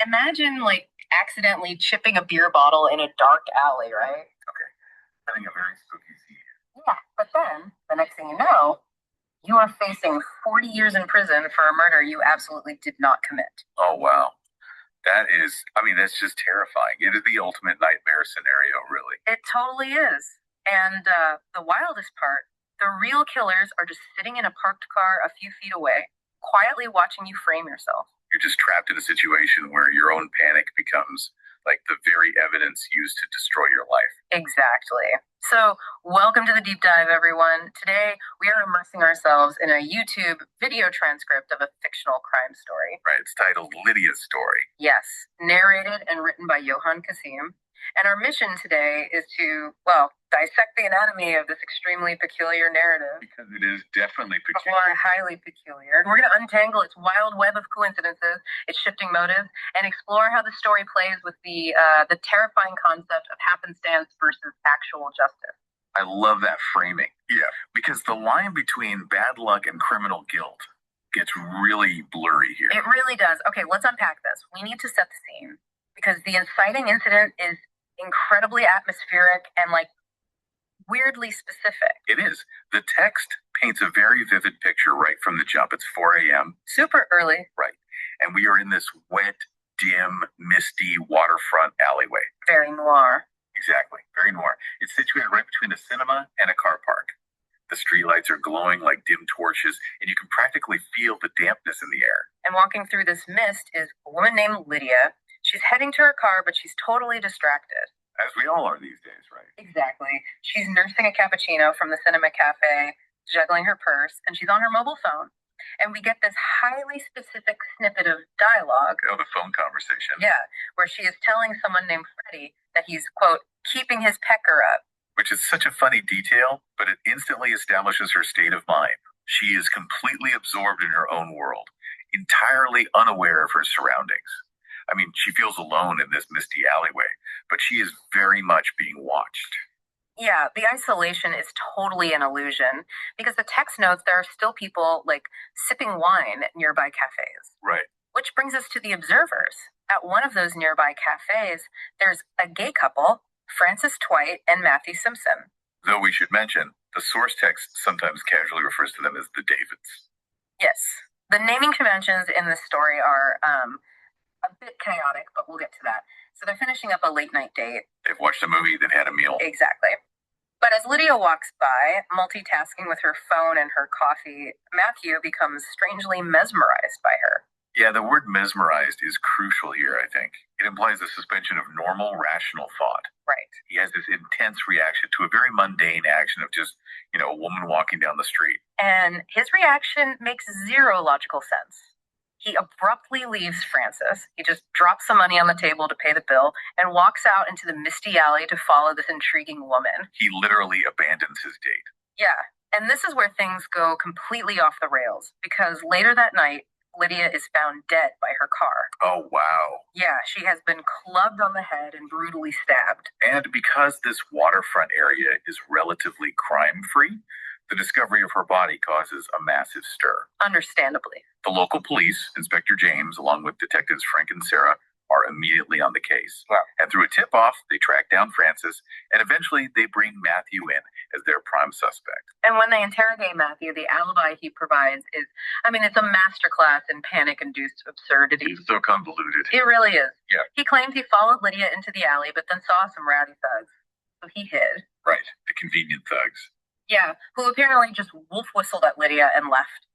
Imagine like accidentally chipping a beer bottle in a dark alley, right? Okay, having a very spooky scene. Yeah, but then the next thing you know, you are facing 40 years in prison for a murder you absolutely did not commit. Oh, wow. That's just terrifying. It is the ultimate nightmare scenario, really. It totally is. And the wildest part, the real killers are just sitting in a parked car a few feet away, quietly watching you frame yourself. You're just trapped in a situation where your own panic becomes like the very evidence used to destroy your life. Exactly. So, welcome to the deep dive, everyone. Today, we are immersing ourselves in a YouTube video transcript of a fictional crime story. Right. It's titled Lydia's Story. Yes, narrated and written by Johan Kasim. And our mission today is to, well, dissect the anatomy of this extremely peculiar narrative. Because it is definitely peculiar. Or highly peculiar. We're going to untangle its wild web of coincidences, its shifting motives, and explore how the story plays with the terrifying concept of happenstance versus actual justice. I love that framing. Yeah, because the line between bad luck and criminal guilt gets really blurry here. It really does. Okay, let's unpack this. We need to set the scene because the inciting incident is incredibly atmospheric and like weirdly specific. It is. The text paints a very vivid picture right from the jump. It's 4 a.m. Super early. Right. And we are in this wet, dim, misty waterfront alleyway. Very noir. Exactly. Very noir. It's situated right between a cinema and a car park. The streetlights are glowing like dim torches, and you can practically feel the dampness in the air. And walking through this mist is a woman named Lydia. She's heading to her car, but she's totally distracted. As we all are these days, right? Exactly. She's nursing a cappuccino from the cinema cafe, juggling her purse, and she's on her mobile phone. And we get this highly specific snippet of dialogue. Oh, the phone conversation. Yeah, where she is telling someone named Freddie that he's, quote, keeping his pecker up. Which is such a funny detail, but it instantly establishes her state of mind. She is completely absorbed in her own world, entirely unaware of her surroundings. I mean, she feels alone in this misty alleyway, but she is very much being watched. Yeah, the isolation is totally an illusion because the text notes there are still people like sipping wine at nearby cafes. Right. Which brings us to the observers. At one of those nearby cafes, there's a gay couple, Francis Twite and Matthew Simpson. Though we should mention, the source text sometimes casually refers to them as the Davids. Yes. The naming conventions in this story are a bit chaotic, but we'll get to that. So they're finishing up a late night date. They've watched a movie, they've had a meal. Exactly. But as Lydia walks by, multitasking with her phone and her coffee, Matthew becomes strangely mesmerized by her. Yeah, the word mesmerized is crucial here, I think. It implies a suspension of normal, rational thought. Right. He has this intense reaction to a very mundane action of just, a woman walking down the street. And his reaction makes zero logical sense. He abruptly leaves Francis. He just drops some money on the table to pay the bill and walks out into the misty alley to follow this intriguing woman. He literally abandons his date. Yeah, and this is where things go completely off the rails because later that night, Lydia is found dead by her car. Oh, wow. Yeah, she has been clubbed on the head and brutally stabbed. And because this waterfront area is relatively crime-free, the discovery of her body causes a massive stir. Understandably. The local police, Inspector James, along with detectives Frank and Sarah, are immediately on the case. Wow. And through a tip-off, they track down Francis, and eventually they bring Matthew in as their prime suspect. And when they interrogate Matthew, the alibi he provides is, it's a masterclass in panic-induced absurdity. It's so convoluted. It really is. Yeah. He claims he followed Lydia into the alley, but then saw some rowdy thugs. So he hid. Right, the convenient thugs. Yeah, who apparently just wolf whistled at Lydia and left.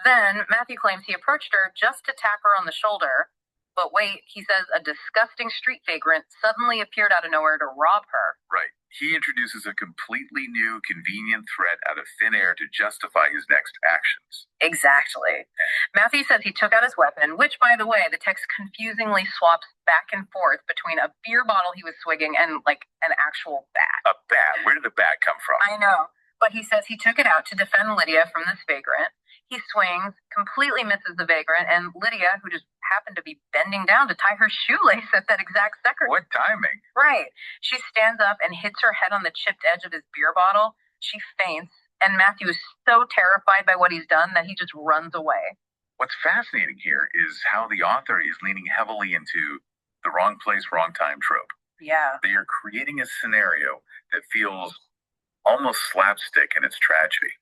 Then Matthew claims he approached her just to tap her on the shoulder. But wait, he says a disgusting street vagrant suddenly appeared out of nowhere to rob her. Right. He introduces a completely new, convenient threat out of thin air to justify his next actions. Exactly. Matthew says he took out his weapon, which, by the way, the text confusingly swaps back and forth between a beer bottle he was swigging and, an actual bat. A bat? Where did the bat come from? I know. But he says he took it out to defend Lydia from this vagrant. He swings, completely misses the vagrant, and Lydia, who just happened to be bending down to tie her shoelace at that exact second. What timing? Right. She stands up and hits her head on the chipped edge of his beer bottle. She faints, and Matthew is so terrified by what he's done that he just runs away. What's fascinating here is how the author is leaning heavily into the wrong place, wrong time trope. Yeah. They are creating a scenario that feels almost slapstick in its tragedy.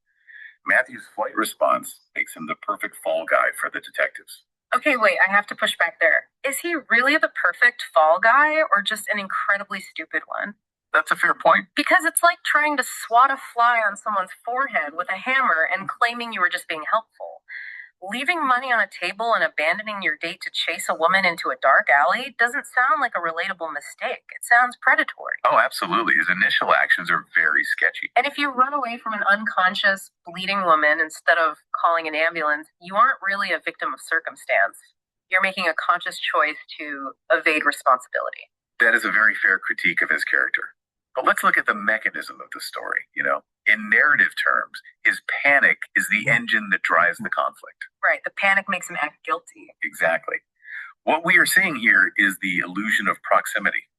Matthew's flight response makes him the perfect fall guy for the detectives. Okay, wait, I have to push back there. Is he really the perfect fall guy or just an incredibly stupid one? That's a fair point. Because it's like trying to swat a fly on someone's forehead with a hammer and claiming you were just being helpful. Leaving money on a table and abandoning your date to chase a woman into a dark alley doesn't sound like a relatable mistake. It sounds predatory. Oh, absolutely. His initial actions are very sketchy. And if you run away from an unconscious, bleeding woman instead of calling an ambulance, you aren't really a victim of circumstance. You're making a conscious choice to evade responsibility. That is a very fair critique of his character. But let's look at the mechanism of the story. In narrative terms, his panic is the engine that drives the conflict. Right, the panic makes him act guilty. Exactly. What we are seeing here is the illusion of proximity.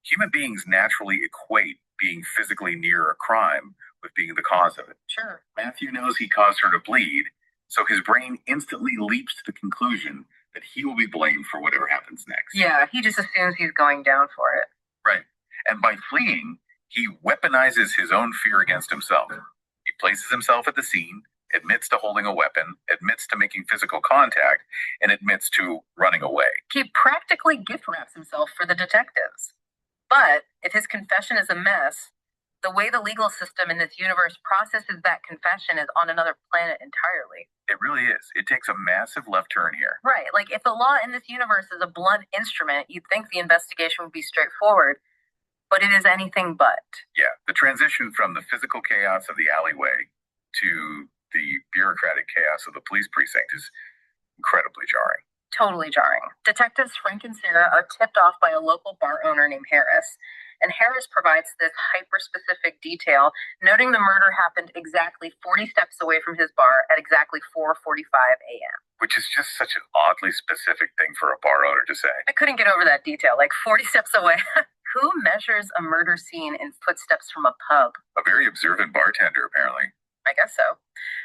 Human beings naturally equate being physically near a crime with being the cause of it. Sure. Matthew knows he caused her to bleed, so his brain instantly leaps to the conclusion that he will be blamed for whatever happens next. Yeah, he just assumes he's going down for it. Right. And by fleeing, he weaponizes his own fear against himself. He places himself at the scene, admits to holding a weapon, admits to making physical contact, and admits to running away. He practically gift wraps himself for the detectives. But if his confession is a mess, the way the legal system in this universe processes that confession is on another planet entirely. It really is. It takes a massive left turn here. Right. Like if the law in this universe is a blunt instrument, you'd think the investigation would be straightforward, but it is anything but. Yeah, the transition from the physical chaos of the alleyway to the bureaucratic chaos of the police precinct is incredibly jarring. Totally jarring. Detectives Frank and Sarah are tipped off by a local bar owner named Harris, and Harris provides this hyper-specific detail, noting the murder happened exactly 40 steps away from his bar at exactly 4:45 a.m. Which is just such an oddly specific thing for a bar owner to say. I couldn't get over that detail, like 40 steps away. Who measures a murder scene in footsteps from a pub? A very observant bartender, apparently. I guess so.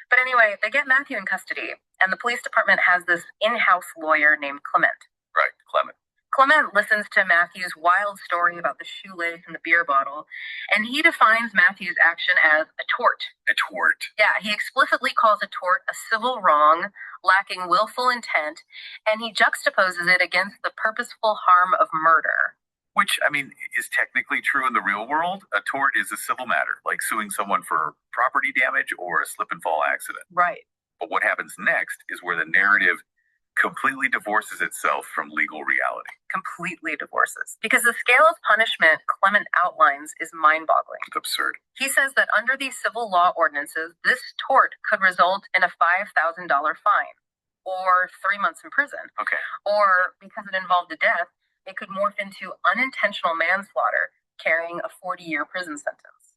But anyway, they get Matthew in custody, and the police department has this in-house lawyer named Clement. Right, Clement. Clement listens to Matthew's wild story about the shoelace and the beer bottle, and he defines Matthew's action as a tort. A tort. Yeah, he explicitly calls a tort a civil wrong, lacking willful intent, and he juxtaposes it against the purposeful harm of murder. Which, is technically true in the real world. A tort is a civil matter, like suing someone for property damage or a slip and fall accident. Right. But what happens next is where the narrative completely divorces itself from legal reality. Completely divorces. Because the scale of punishment Clement outlines is mind-boggling. It's absurd. He says that under these civil law ordinances, this tort could result in a $5,000 fine, or 3 months in prison. Okay. Or, because it involved a death, it could morph into unintentional manslaughter, carrying a 40-year prison sentence.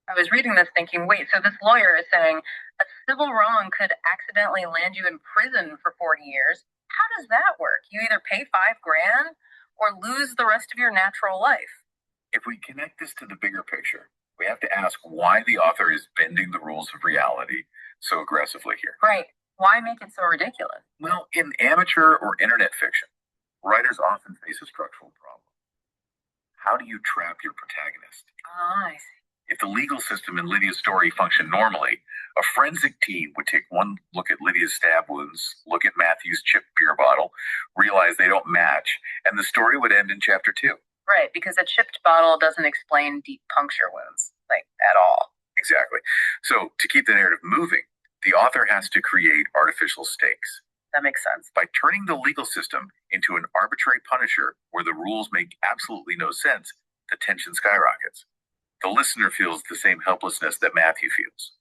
I was reading this thinking, wait, so this lawyer is saying a civil wrong could accidentally land you in prison for 40 years. How does that work? You either pay $5,000 or lose the rest of your natural life. If we connect this to the bigger picture, we have to ask why the author is bending the rules of reality so aggressively here. Right. Why make it so ridiculous? Well, in amateur or internet fiction, writers often face a structural problem. How do you trap your protagonist? Ah, I see. If the legal system in Lydia's story functioned normally, a forensic team would take one look at Lydia's stab wounds, look at Matthew's chipped beer bottle, realize they don't match, and the story would end in chapter 2. Right, because a chipped bottle doesn't explain deep puncture wounds, at all. Exactly. So, to keep the narrative moving, the author has to create artificial stakes. That makes sense. By turning the legal system into an arbitrary punisher where the rules make absolutely no sense, the tension skyrockets. The listener feels the same helplessness that Matthew feels.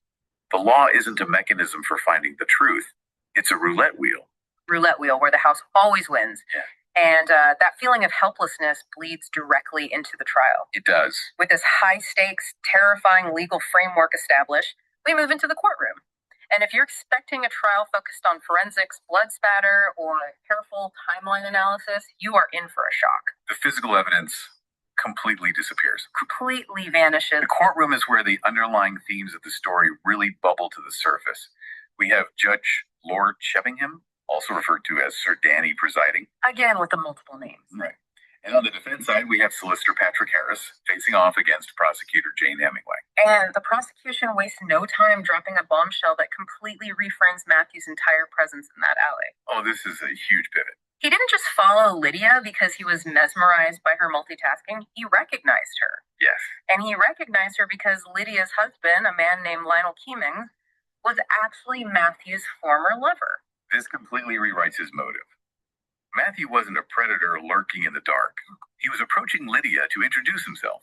The law isn't a mechanism for finding the truth. It's a roulette wheel. Roulette wheel where the house always wins. Yeah. And that feeling of helplessness bleeds directly into the trial. It does. With this high-stakes, terrifying legal framework established, we move into the courtroom. And if you're expecting a trial focused on forensics, blood spatter, or careful timeline analysis, you are in for a shock. The physical evidence completely disappears. Completely vanishes. The courtroom is where the underlying themes of the story really bubble to the surface. We have Judge Lord Shevingham, also referred to as Sir Danny presiding. Again, with the multiple names. Right. And on the defense side, we have Solicitor Patrick Harris facing off against Prosecutor Jane Hemingway. And the prosecution wastes no time dropping a bombshell that completely reframes Matthew's entire presence in that alley. Oh, this is a huge pivot. He didn't just follow Lydia because he was mesmerized by her multitasking. He recognized her. Yes. And he recognized her because Lydia's husband, a man named Lionel Keemings, was actually Matthew's former lover. This completely rewrites his motive. Matthew wasn't a predator lurking in the dark. He was approaching Lydia to introduce himself,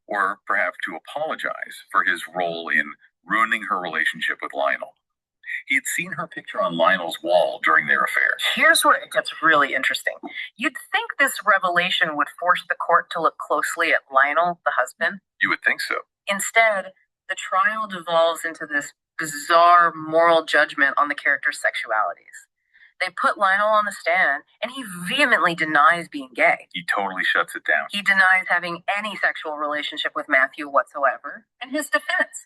or perhaps to apologize for his role in ruining her relationship with Lionel. He had seen her picture on Lionel's wall during their affair. Here's where it gets really interesting. You'd think this revelation would force the court to look closely at Lionel, the husband. You would think so. Instead, the trial devolves into this bizarre moral judgment on the character's sexualities. They put Lionel on the stand, and he vehemently denies being gay. He totally shuts it down. He denies having any sexual relationship with Matthew whatsoever. In his defense,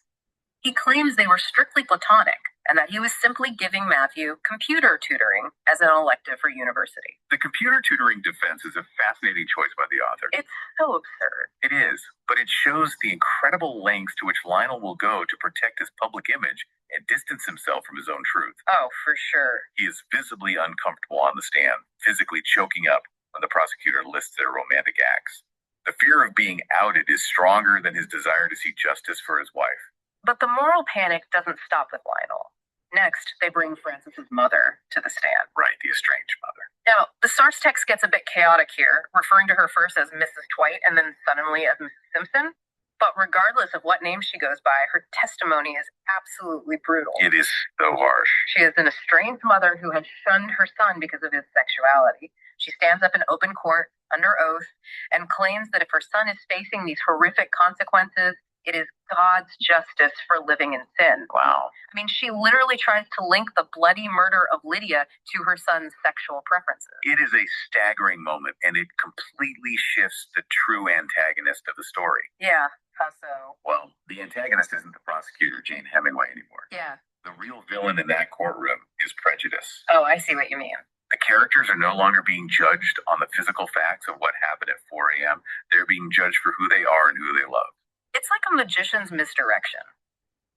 he claims they were strictly platonic, and that he was simply giving Matthew computer tutoring as an elective for university. The computer tutoring defense is a fascinating choice by the author. It's so absurd. It is, but it shows the incredible lengths to which Lionel will go to protect his public image and distance himself from his own truth. Oh, for sure. He is visibly uncomfortable on the stand, physically choking up when the prosecutor lists their romantic acts. The fear of being outed is stronger than his desire to see justice for his wife. But the moral panic doesn't stop with Lionel. Next, they bring Francis's mother to the stand. Right, the estranged mother. Now, the source text gets a bit chaotic here, referring to her first as Mrs. Twite and then suddenly as Mrs. Simpson. But regardless of what name she goes by, her testimony is absolutely brutal. It is so harsh. She is an estranged mother who has shunned her son because of his sexuality. She stands up in open court, under oath, and claims that if her son is facing these horrific consequences, it is God's justice for living in sin. Wow. I mean, she literally tries to link the bloody murder of Lydia to her son's sexual preferences. It is a staggering moment, and it completely shifts the true antagonist of the story. Yeah, how so? Well, the antagonist isn't the prosecutor, Jane Hemingway, anymore. Yeah. The real villain in that courtroom is prejudice. Oh, I see what you mean. The characters are no longer being judged on the physical facts of what happened at 4 a.m. They're being judged for who they are and who they love. It's like a magician's misdirection.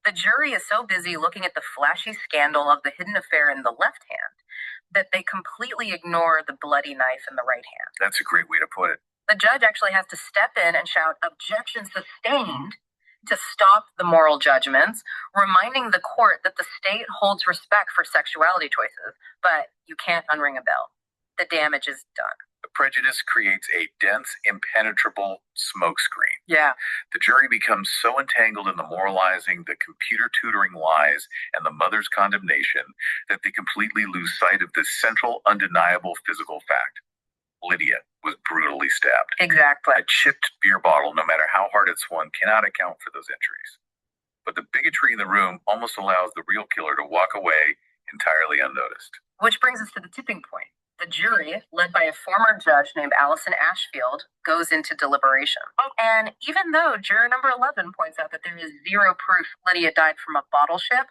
The jury is so busy looking at the flashy scandal of the hidden affair in the left hand that they completely ignore the bloody knife in the right hand. That's a great way to put it. The judge actually has to step in and shout, "Objection sustained," to stop the moral judgments, reminding the court that the state holds respect for sexuality choices, but you can't unring a bell. The damage is done. The prejudice creates a dense, impenetrable smokescreen. Yeah. The jury becomes so entangled in the moralizing, the computer tutoring lies, and the mother's condemnation that they completely lose sight of this central, undeniable physical fact. Lydia was brutally stabbed. Exactly. A chipped beer bottle, no matter how hard it swung, cannot account for those injuries. But the bigotry in the room almost allows the real killer to walk away entirely unnoticed. Which brings us to the tipping point. The jury, led by a former judge named Allison Ashfield, goes into deliberation. And even though juror number 11 points out that there is zero proof Lydia died from a bottle ship,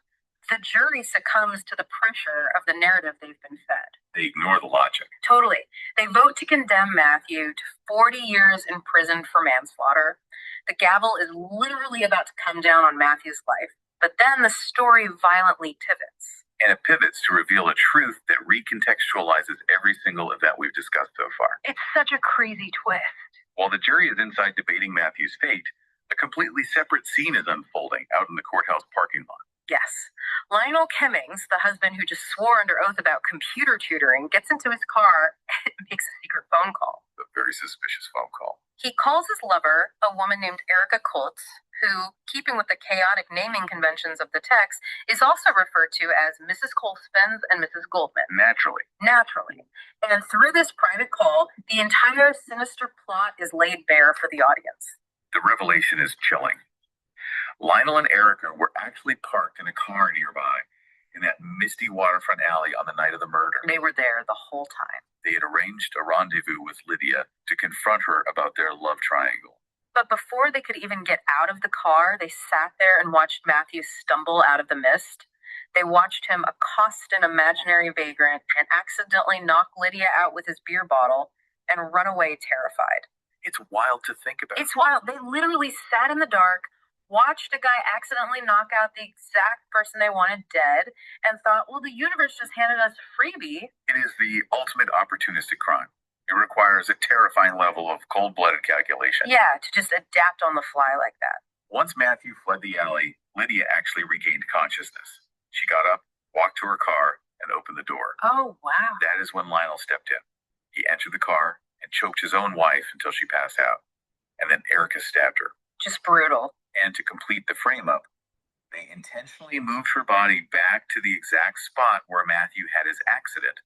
the jury succumbs to the pressure of the narrative they've been fed. They ignore the logic. Totally. They vote to condemn Matthew to 40 years in prison for manslaughter. The gavel is literally about to come down on Matthew's life, but then the story violently pivots. And it pivots to reveal a truth that recontextualizes every single event we've discussed so far. It's such a crazy twist. While the jury is inside debating Matthew's fate, a completely separate scene is unfolding out in the courthouse parking lot. Yes. Lionel Keemings, the husband who just swore under oath about computer tutoring, gets into his car and makes a secret phone call. A very suspicious phone call. He calls his lover, a woman named Erica Kultz, who, keeping with the chaotic naming conventions of the text, is also referred to as Mrs. Suspense and Mrs. Goldman. Naturally. And through this private call, the entire sinister plot is laid bare for the audience. The revelation is chilling. Lionel and Erica were actually parked in a car nearby in that misty waterfront alley on the night of the murder. They were there the whole time. They had arranged a rendezvous with Lydia to confront her about their love triangle. But before they could even get out of the car, they sat there and watched Matthew stumble out of the mist. They watched him accost an imaginary vagrant and accidentally knock Lydia out with his beer bottle and run away terrified. It's wild to think about. It's wild. They literally sat in the dark, watched a guy accidentally knock out the exact person they wanted dead, and thought, well, the universe just handed us a freebie. It is the ultimate opportunistic crime. It requires a terrifying level of cold-blooded calculation. Yeah, to just adapt on the fly like that. Once Matthew fled the alley, Lydia actually regained consciousness. She got up, walked to her car, and opened the door. Oh, wow. That is when Lionel stepped in. He entered the car and choked his own wife until she passed out. And then Erica stabbed her. Just brutal. And to complete the frame-up, they intentionally moved her body back to the exact spot where Matthew had his accident,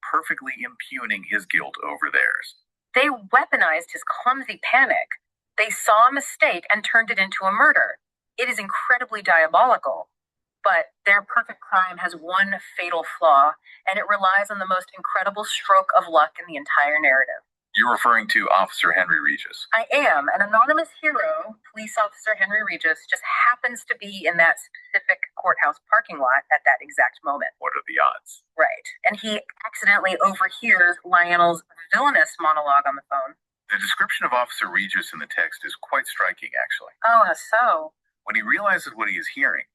perfectly impugning his guilt over theirs. They weaponized his clumsy panic. They saw a mistake and turned it into a murder. It is incredibly diabolical. But their perfect crime has one fatal flaw, and it relies on the most incredible stroke of luck in the entire narrative. You're referring to Officer Henry Regis. I am. An anonymous hero, police officer Henry Regis, just happens to be in that specific courthouse parking lot at that exact moment. What are the odds? Right. And he accidentally overhears Lionel's villainous monologue on the phone. The description of Officer Regis in the text is quite striking, actually. Oh, so? When he realizes what he is hearing,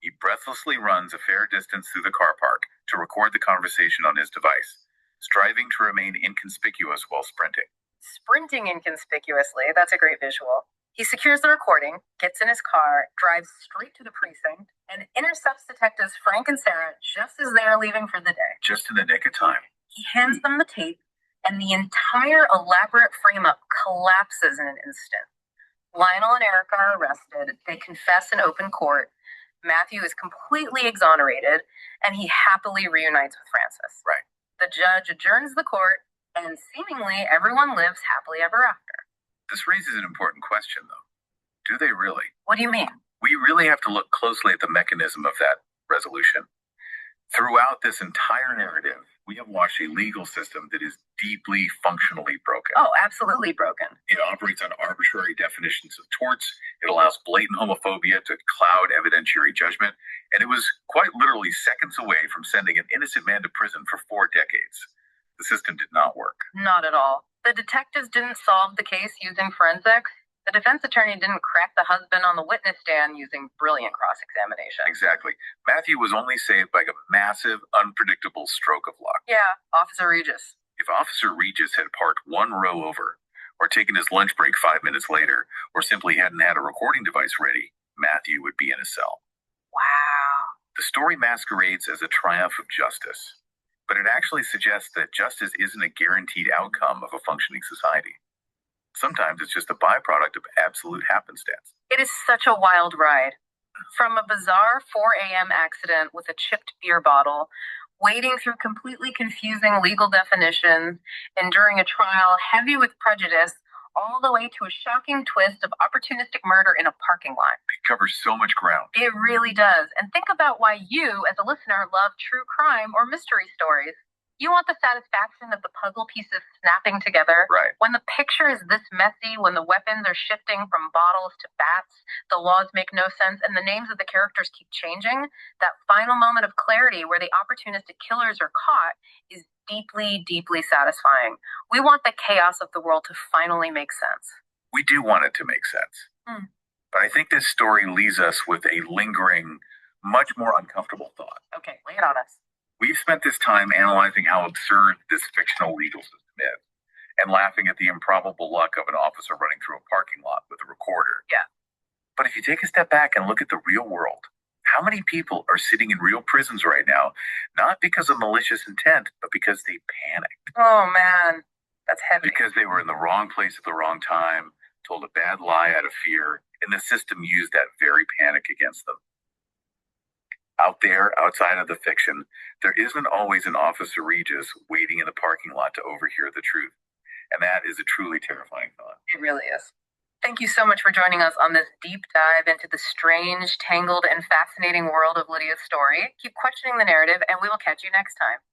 he breathlessly runs a fair distance through the car park to record the conversation on his device, striving to remain inconspicuous while sprinting. Sprinting inconspicuously, that's a great visual. He secures the recording, gets in his car, drives straight to the precinct, and intercepts detectives Frank and Sarah just as they are leaving for the day. Just in the nick of time. He hands them the tape, and the entire elaborate frame-up collapses in an instant. Lionel and Erica are arrested. They confess in open court. Matthew is completely exonerated, and he happily reunites with Frances. Right. The judge adjourns the court, and seemingly everyone lives happily ever after. This raises an important question, though. Do they really? What do you mean? We really have to look closely at the mechanism of that resolution. Throughout this entire narrative, we have watched a legal system that is deeply functionally broken. Oh, absolutely broken. It operates on arbitrary definitions of torts. It allows blatant homophobia to cloud evidentiary judgment. And it was quite literally seconds away from sending an innocent man to prison for 4 decades. The system did not work. Not at all. The detectives didn't solve the case using forensics. The defense attorney didn't crack the husband on the witness stand using brilliant cross-examination. Exactly. Matthew was only saved by a massive, unpredictable stroke of luck. Yeah, Officer Regis. If Officer Regis had parked one row over, or taken his lunch break 5 minutes later, or simply hadn't had a recording device ready, Matthew would be in a cell. Wow. The story masquerades as a triumph of justice, but it actually suggests that justice isn't a guaranteed outcome of a functioning society. Sometimes it's just a byproduct of absolute happenstance. It is such a wild ride. From a bizarre 4 a.m. accident with a chipped beer bottle, wading through completely confusing legal definitions, enduring a trial heavy with prejudice, all the way to a shocking twist of opportunistic murder in a parking lot. It covers so much ground. It really does. And think about why you, as a listener, love true crime or mystery stories. You want the satisfaction of the puzzle pieces snapping together. Right. When the picture is this messy, when the weapons are shifting from bottles to bats, the laws make no sense, and the names of the characters keep changing, that final moment of clarity where the opportunistic killers are caught is deeply, deeply satisfying. We want the chaos of the world to finally make sense. We do want it to make sense. But I think this story leaves us with a lingering, much more uncomfortable thought. Okay, lay it on us. We've spent this time analyzing how absurd this fictional legal system is, and laughing at the improbable luck of an officer running through a parking lot with a recorder. Yeah. But if you take a step back and look at the real world, how many people are sitting in real prisons right now, not because of malicious intent, but because they panicked? Oh, man. That's heavy. Because they were in the wrong place at the wrong time, told a bad lie out of fear, and the system used that very panic against them. Out there, outside of the fiction, there isn't always an Officer Regis waiting in the parking lot to overhear the truth. And that is a truly terrifying thought. It really is. Thank you so much for joining us on this deep dive into the strange, tangled, and fascinating world of Lydia's story. Keep questioning the narrative, and we will catch you next time.